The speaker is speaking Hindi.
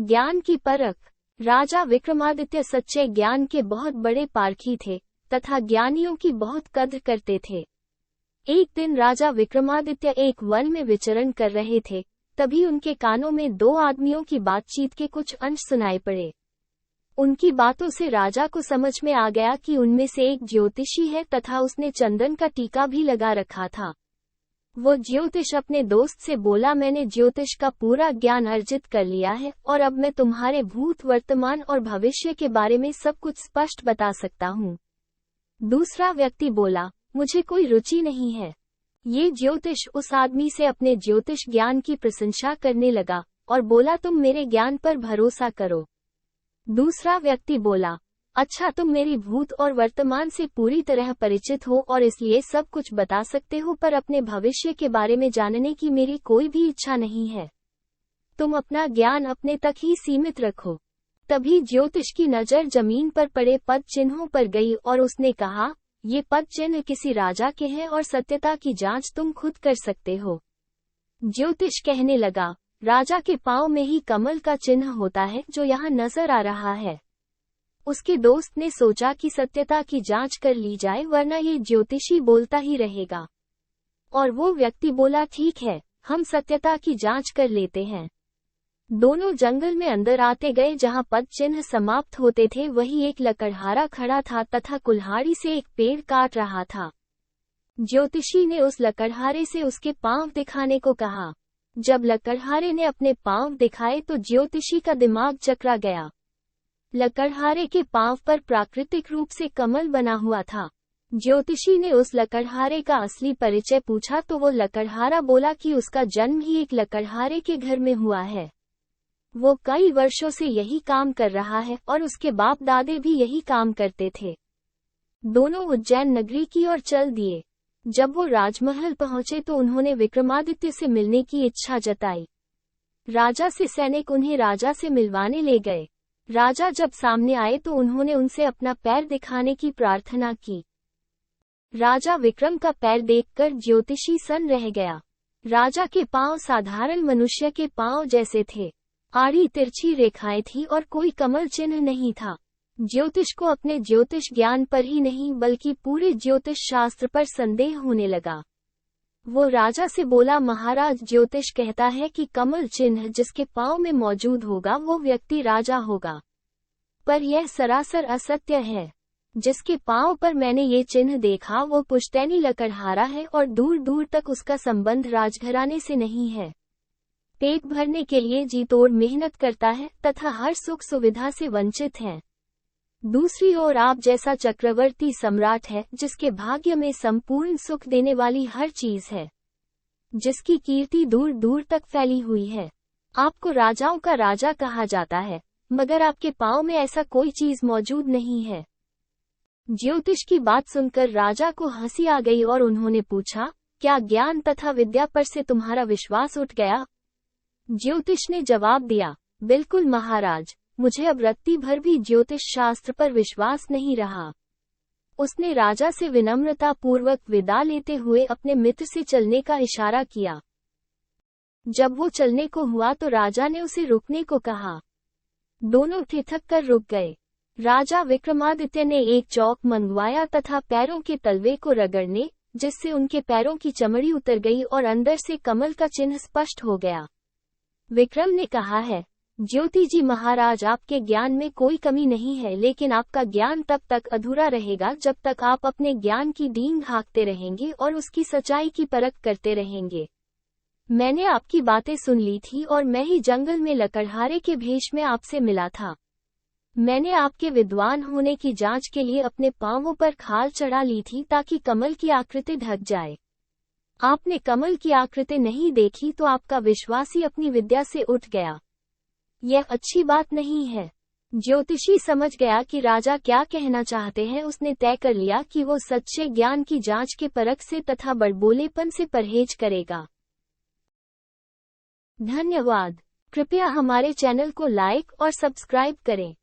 ज्ञान की परख। राजा विक्रमादित्य सच्चे ज्ञान के बहुत बड़े पारखी थे तथा ज्ञानियों की बहुत कद्र करते थे। एक दिन राजा विक्रमादित्य एक वन में विचरण कर रहे थे, तभी उनके कानों में दो आदमियों की बातचीत के कुछ अंश सुनाई पड़े। उनकी बातों से राजा को समझ में आ गया कि उनमें से एक ज्योतिषी है तथा उसने चंदन का टीका भी लगा रखा था। वो ज्योतिष अपने दोस्त से बोला, मैंने ज्योतिष का पूरा ज्ञान अर्जित कर लिया है और अब मैं तुम्हारे भूत, वर्तमान और भविष्य के बारे में सब कुछ स्पष्ट बता सकता हूँ। दूसरा व्यक्ति बोला, मुझे कोई रुचि नहीं है। ये ज्योतिष उस आदमी से अपने ज्योतिष ज्ञान की प्रशंसा करने लगा और बोला, तुम मेरे ज्ञान पर भरोसा करो। दूसरा व्यक्ति बोला, अच्छा, तुम मेरी भूत और वर्तमान से पूरी तरह परिचित हो और इसलिए सब कुछ बता सकते हो, पर अपने भविष्य के बारे में जानने की मेरी कोई भी इच्छा नहीं है। तुम अपना ज्ञान अपने तक ही सीमित रखो। तभी ज्योतिष की नजर जमीन पर पड़े पद चिन्हों पर गई और उसने कहा, ये पद चिन्ह किसी राजा के हैं और सत्यता की जांच तुम खुद कर सकते हो। ज्योतिष कहने लगा, राजा के पांव में ही कमल का चिन्ह होता है जो यहाँ नजर आ रहा है। उसके दोस्त ने सोचा कि सत्यता की जांच कर ली जाए, वरना ये ज्योतिषी बोलता ही रहेगा। और वो व्यक्ति बोला, ठीक है, हम सत्यता की जांच कर लेते हैं। दोनों जंगल में अंदर आते गए। जहाँ पद चिन्ह समाप्त होते थे वहीं एक लकड़हारा खड़ा था तथा कुल्हाड़ी से एक पेड़ काट रहा था। ज्योतिषी ने उस लकड़हारे से उसके पांव दिखाने को कहा। जब लकड़हारे ने अपने पांव दिखाए तो ज्योतिषी का दिमाग चकरा गया। लकड़हारे के पांव पर प्राकृतिक रूप से कमल बना हुआ था। ज्योतिषी ने उस लकड़हारे का असली परिचय पूछा तो वो लकड़हारा बोला कि उसका जन्म ही एक लकड़हारे के घर में हुआ है। वो कई वर्षों से यही काम कर रहा है और उसके बाप दादे भी यही काम करते थे। दोनों उज्जैन नगरी की ओर चल दिए। जब वो राजमहल पहुंचे तो उन्होंने विक्रमादित्य से मिलने की इच्छा जताई। राजा से सैनिक उन्हें राजा से मिलवाने ले गए। राजा जब सामने आए तो उन्होंने उनसे अपना पैर दिखाने की प्रार्थना की। राजा विक्रम का पैर देखकर ज्योतिषी सन्न रह गया। राजा के पांव साधारण मनुष्य के पांव जैसे थे। आड़ी तिरछी रेखाएं थी और कोई कमल चिन्ह नहीं था। ज्योतिष को अपने ज्योतिष ज्ञान पर ही नहीं बल्कि पूरे ज्योतिष शास्त्र पर संदेह होने लगा। वो राजा से बोला, महाराज, ज्योतिष कहता है कि कमल चिन्ह जिसके पांव में मौजूद होगा वो व्यक्ति राजा होगा, पर यह सरासर असत्य है। जिसके पांव पर मैंने ये चिन्ह देखा वो पुश्तैनी लकड़हारा है और दूर दूर तक उसका संबंध राजघराने से नहीं है। पेट भरने के लिए जी तोड़ मेहनत करता है तथा हर सुख सुविधा से वंचित है। दूसरी ओर आप जैसा चक्रवर्ती सम्राट है जिसके भाग्य में संपूर्ण सुख देने वाली हर चीज है, जिसकी कीर्ति दूर दूर तक फैली हुई है। आपको राजाओं का राजा कहा जाता है, मगर आपके पांव में ऐसा कोई चीज मौजूद नहीं है। ज्योतिष की बात सुनकर राजा को हंसी आ गई और उन्होंने पूछा, क्या ज्ञान तथा विद्या पर से तुम्हारा विश्वास उठ गया? ज्योतिष ने जवाब दिया, बिल्कुल महाराज, मुझे अब रत्ती भर भी ज्योतिष शास्त्र पर विश्वास नहीं रहा। उसने राजा से विनम्रता पूर्वक विदा लेते हुए अपने मित्र से चलने का इशारा किया। जब वो चलने को हुआ तो राजा ने उसे रुकने को कहा। दोनों ठिठक कर रुक गए। राजा विक्रमादित्य ने एक चौक मंगवाया तथा पैरों के तलवे को रगड़ने, जिससे उनके पैरों की चमड़ी उतर गई और अंदर से कमल का चिन्ह स्पष्ट हो गया। विक्रम ने कहा है, ज्योति जी महाराज, आपके ज्ञान में कोई कमी नहीं है, लेकिन आपका ज्ञान तब तक अधूरा रहेगा जब तक आप अपने ज्ञान की डींग हाँकते रहेंगे और उसकी सच्चाई की परख करते रहेंगे। मैंने आपकी बातें सुन ली थी और मैं ही जंगल में लकड़हारे के भेष में आपसे मिला था। मैंने आपके विद्वान होने की जांच के लिए अपने पांवों पर खाल चढ़ा ली थी ताकि कमल की आकृति ढक जाए। आपने कमल की आकृति नहीं देखी तो आपका विश्वास ही अपनी विद्या से उठ गया। यह अच्छी बात नहीं है। ज्योतिषी समझ गया कि राजा क्या कहना चाहते हैं। उसने तय कर लिया कि वो सच्चे ज्ञान की जांच के परख से तथा बड़बोलेपन से परहेज करेगा। धन्यवाद। कृपया हमारे चैनल को लाइक और सब्सक्राइब करें।